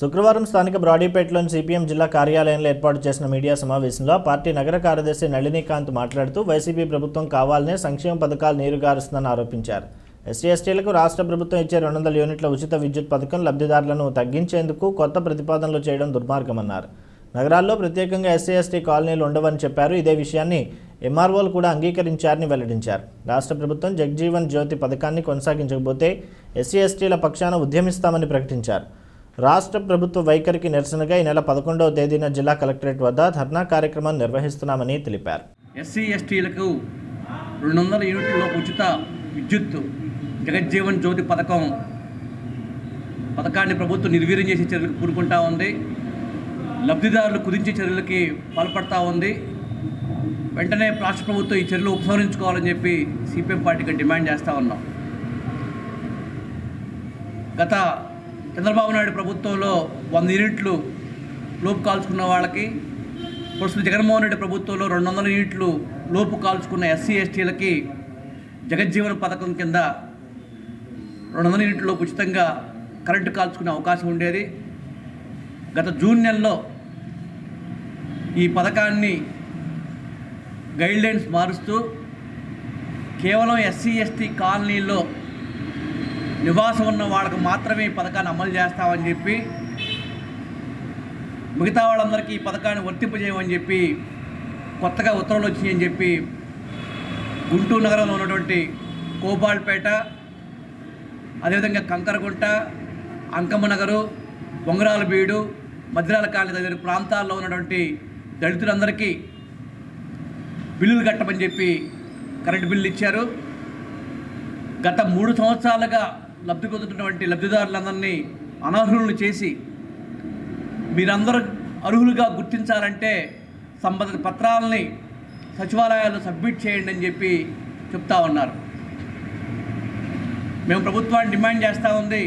శుక్రవారం స్థానిక బ్రాడీపేటలోని సిపిఎం జిల్లా కార్యాలయంలో ఏర్పాటు చేసిన మీడియా సమావేశంలో పార్టీ నగర కార్యదర్శి నళినీకాంత్ మాట్లాడుతూ వైసీపీ ప్రభుత్వం కావాలనే సంక్షేమ పథకాలు నీరుగారుస్తుందని ఆరోపించారు. ఎస్సీ ఎస్టీలకు రాష్ట్ర ప్రభుత్వం ఇచ్చే 200 యూనిట్ల ఉచిత విద్యుత్ పథకం లబ్ధిదారులను తగ్గించేందుకు కొత్త ప్రతిపాదనలు చేయడం దుర్మార్గమన్నారు. నగరాల్లో ప్రత్యేకంగా ఎస్సీ ఎస్టీ కాలనీలు ఉండవని చెప్పారు. ఇదే విషయాన్ని ఎంఆర్ఓలు కూడా అంగీకరించారని వెల్లడించారు. రాష్ట్ర ప్రభుత్వం జగ్జీవన్ జ్యోతి పథకాన్ని కొనసాగించకపోతే ఎస్సీ ఎస్టీల పక్షాన ఉద్యమిస్తామని ప్రకటించారు. రాష్ట్ర ప్రభుత్వ వైఖరికి నిరసనగా ఈ నెల 11వ తేదీన జిల్లా కలెక్టరేట్ వద్ద ధర్నా కార్యక్రమం నిర్వహిస్తున్నామని తెలిపారు. ఎస్సీ ఎస్టీలకు 200 యూనిట్ల ఉచిత విద్యుత్ జగజ్జీవన్ జ్యోతి పథకాన్ని ప్రభుత్వం నిర్వీర్యం చేసే చర్యలకు పూనుకుంటా ఉంది. లబ్ధిదారులు కుదించే చర్యలకి పాల్పడతా ఉంది. వెంటనే రాష్ట్ర ప్రభుత్వం ఈ చర్యలు ఉపసంహరించుకోవాలని చెప్పి సిపిఎం పార్టీకి డిమాండ్ చేస్తూ ఉన్నాం. గత చంద్రబాబు నాయుడు ప్రభుత్వంలో 100 యూనిట్లు లోపు కాల్చుకున్న వాళ్ళకి, ప్రస్తుతం జగన్మోహన్ రెడ్డి ప్రభుత్వంలో 200 యూనిట్లు లోపు కాల్చుకున్న ఎస్సీ ఎస్టీలకి జగజ్జీవన పథకం కింద 200 యూనిట్లు ఉచితంగా కరెంటు కాల్చుకునే అవకాశం ఉండేది. గత జూన్ నెలలో ఈ పథకాన్ని గైడ్లైన్స్ మారుస్తూ కేవలం ఎస్సీ ఎస్టీ కాలనీల్లో నివాసం ఉన్న వాళ్ళకు మాత్రమే ఈ పథకాన్ని అమలు చేస్తామని చెప్పి, మిగతా వాళ్ళందరికీ ఈ పథకాన్ని వర్తింపజేయమని చెప్పి కొత్తగా ఉత్తర్వులు వచ్చినాయని చెప్పి గుంటూరు నగరంలో ఉన్నటువంటి కోబాల్పేట, అదేవిధంగా కంకరగుంట, అంకమ్మ నగరు, బొంగరాల బీడు, మద్రాల కాలనీ తదితర ప్రాంతాల్లో ఉన్నటువంటి దళితులందరికీ బిల్లులు కట్టమని చెప్పి కరెంటు బిల్లు ఇచ్చారు. గత 3 సంవత్సరాలుగా లబ్ధి పొందుతున్నటువంటి లబ్ధిదారులందరినీ అనర్హులను చేసి మీరందరూ అర్హులుగా గుర్తించాలంటే సంబంధిత పత్రాలని సచివాలయాలు సబ్మిట్ చేయండి అని చెప్పి చెప్తా ఉన్నారు. మేము ప్రభుత్వాన్ని డిమాండ్ చేస్తూ ఉంది,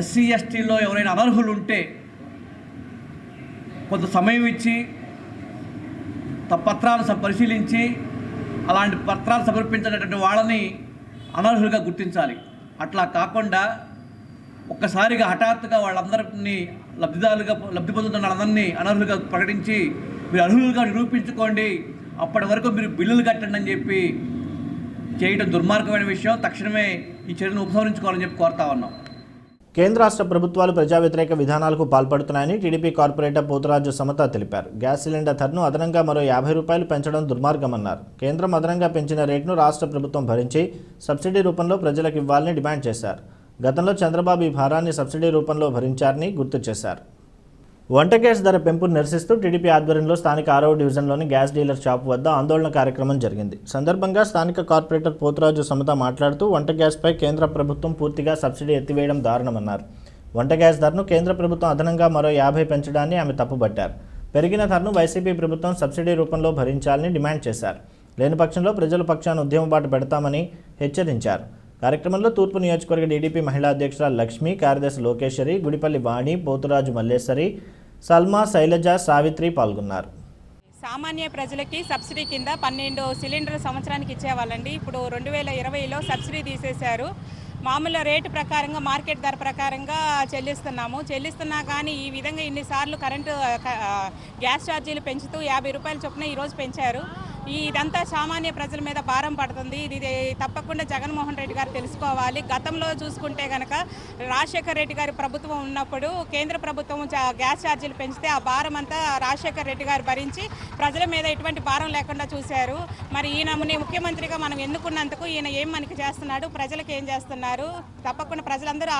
ఎస్సీ ఎస్టీలో ఎవరైనా అనర్హులు ఉంటే కొంత సమయం ఇచ్చి పత్రాలు పరిశీలించి అలాంటి పత్రాలు సమర్పించినటువంటి వాళ్ళని అనర్హులుగా గుర్తించాలి. అట్లా కాకుండా ఒక్కసారిగా హఠాత్తుగా వాళ్ళందరినీ లబ్ధి పొందుతున్న వాళ్ళందరినీ అనర్హులుగా ప్రకటించి మీరు అర్హులుగా నిరూపించుకోండి, అప్పటి వరకు మీరు బిల్లులు కట్టండి అని చెప్పి చేయడం దుర్మార్గమైన విషయం. తక్షణమే ఈ చర్యను ఉపసంహరించుకోవాలని చెప్పి కోరుతా ఉన్నాం. కేంద్ర రాష్ట్ర ప్రభుత్వాలు ప్రజా వ్యతిరేక విధానాలకు పాల్పడుతున్నాయని టీడీపీ కార్పొరేటర్ పోతురాజు సమత తెలిపారు. గ్యాస్ సిలిండర్ ధరను అదనంగా మరో 50 రూపాయలు పెంచడం దుర్మార్గమన్నారు. కేంద్రం అదనంగా పెంచిన రేటును రాష్ట్ర ప్రభుత్వం భరించి సబ్సిడీ రూపంలో ప్రజలకు ఇవ్వాలని డిమాండ్ చేశారు. గతంలో చంద్రబాబు ఈ భారాన్ని సబ్సిడీ రూపంలో భరించారని గుర్తు చేశారు. వంట గ్యాస్ ధర పెంపును నిరసిస్తూ టీడీపీ ఆధ్వర్యంలో స్థానిక 6వ డివిజన్లోని గ్యాస్ డీలర్ షాప్ వద్ద ఆందోళన కార్యక్రమం జరిగింది. సందర్భంగా స్థానిక కార్పొరేటర్ పోతురాజు సమత మాట్లాడుతూ వంట గ్యాస్పై కేంద్ర ప్రభుత్వం పూర్తిగా సబ్సిడీ ఎత్తివేయడం దారుణమన్నారు. వంట గ్యాస్ ధరను కేంద్ర ప్రభుత్వం అదనంగా మరో 50 పెంచడాన్ని ఆమె తప్పుబట్టారు. పెరిగిన ధరను వైసీపీ ప్రభుత్వం సబ్సిడీ రూపంలో భరించాలని డిమాండ్ చేశారు. లేని పక్షంలో ప్రజల పక్షాన ఉద్యమ బాట పెడతామని హెచ్చరించారు. కార్యక్రమంలో తూర్పు నియోజకవర్గ టీడీపీ మహిళా అధ్యక్షురాలు లక్ష్మి, కార్యదర్శి లోకేశ్వరి, గుడిపల్లి వాణి, పోతురాజు మల్లేశ్వరి, సల్మా, శైలజ, సావిత్రి పాల్గొన్నారు. సామాన్య ప్రజలకి సబ్సిడీ కింద 12 సిలిండర్ సంవత్సరానికి ఇచ్చేవాళ్ళండి. ఇప్పుడు 2020లో సబ్సిడీ తీసేశారు. మామూలు రేటు ప్రకారంగా మార్కెట్ ధర ప్రకారంగా చెల్లిస్తున్నా కానీ ఈ విధంగా ఇన్నిసార్లు గ్యాస్ ఛార్జీలు పెంచుతూ 50 రూపాయల చొప్పున ఈరోజు పెంచారు. ఇదంతా సామాన్య ప్రజల మీద భారం పడుతుంది. ఇది తప్పకుండా జగన్మోహన్ రెడ్డి గారు తెలుసుకోవాలి. గతంలో చూసుకుంటే కనుక రాజశేఖర రెడ్డి గారి ప్రభుత్వం ఉన్నప్పుడు కేంద్ర ప్రభుత్వం గ్యాస్ ఛార్జీలు పెంచితే ఆ భారం అంతా రాజశేఖర రెడ్డి గారు భరించి ప్రజల మీద ఎటువంటి భారం లేకుండా చూశారు. మరి ఈయన ముఖ్యమంత్రిగా మనం ఎన్నుకున్నందుకు ఈయన ఏం మనకి చేస్తున్నాడు, ప్రజలకు ఏం చేస్తున్నారు, తప్పకుండా ప్రజలందరూ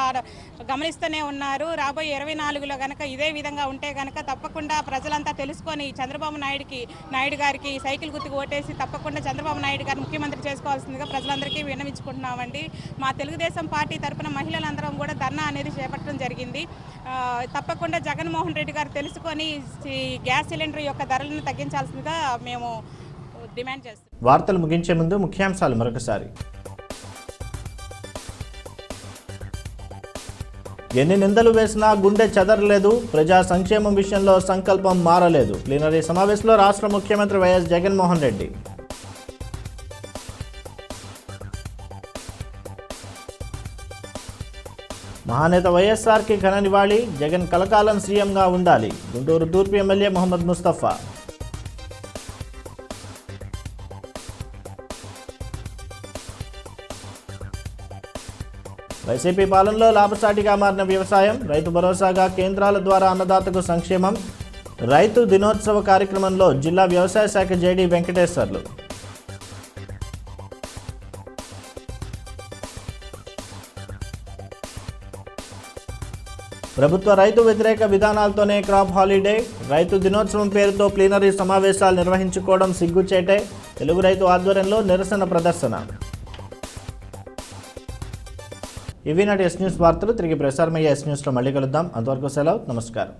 గమనిస్తూనే ఉన్నారు. రాబోయే 24లో కనుక ఇదే విధంగా ఉంటే కనుక తప్పకుండా ప్రజలంతా తెలుసుకొని చంద్రబాబు నాయుడు గారికి సైకిల్ గుర్తుకు ఓటేసి తప్పకుండా చంద్రబాబు నాయుడు గారిని ముఖ్యమంత్రి చేసుకోవాల్సిందిగా ప్రజలందరికీ విన్నవించుకుంటున్నామండి. మా తెలుగుదేశం పార్టీ తరఫున మహిళలందరం కూడా ధర్నా అనేది చేపట్టడం జరిగింది. తప్పకుండా జగన్మోహన్ రెడ్డి గారు తెలుసుకొని గ్యాస్ సిలిండర్ యొక్క ధరలను తగ్గించాల్సిందిగా మేము డిమాండ్ చేస్తున్నాం. వార్తలు ముగించే ముందు ముఖ్యాంశాలు మరొకసారి. ఎన్ని నిందలు వేసినా గుండె చెదరలేదు, ప్రజా సంక్షేమం విషయంలో సంకల్పం మారలేదు. ప్లీనరీ సమావేశంలో రాష్ట్ర ముఖ్యమంత్రి వైఎస్ జగన్మోహన్ రెడ్డి. మహానేత వైఎస్ఆర్కి ఘన నివాళి, జగన్ కలకాలం సీఎంగా ఉండాలి. గుంటూరు తూర్పు ఎమ్మెల్యే మొహమ్మద్ ముస్తఫా. వైసీపీ పాలనలో లాభసాటిగా మారిన వ్యవసాయం, రైతు భరోసాగా కేంద్రాల ద్వారా అన్నదాతకు సంక్షేమం. రైతు దినోత్సవ కార్యక్రమంలో జిల్లా వ్యవసాయ శాఖ జేడీ వెంకటేశ్వర్లు. ప్రభుత్వ రైతు వ్యతిరేక విధానాలతోనే క్రాప్ హాలిడే, రైతు దినోత్సవం పేరుతో ప్లీనరీ సమావేశాలు నిర్వహించుకోవడం సిగ్గుచేటే. తెలుగు రైతు ఆధ్వర్యంలో నిరసన ప్రదర్శన. ఇవి నాటి ఎస్ న్యూస్ వార్తలు. తిరిగి ప్రసారమయ్యే ఎస్ న్యూస్లో మళ్ళీ కలుద్దాం. అంతవరకు సెలవు, నమస్కారం.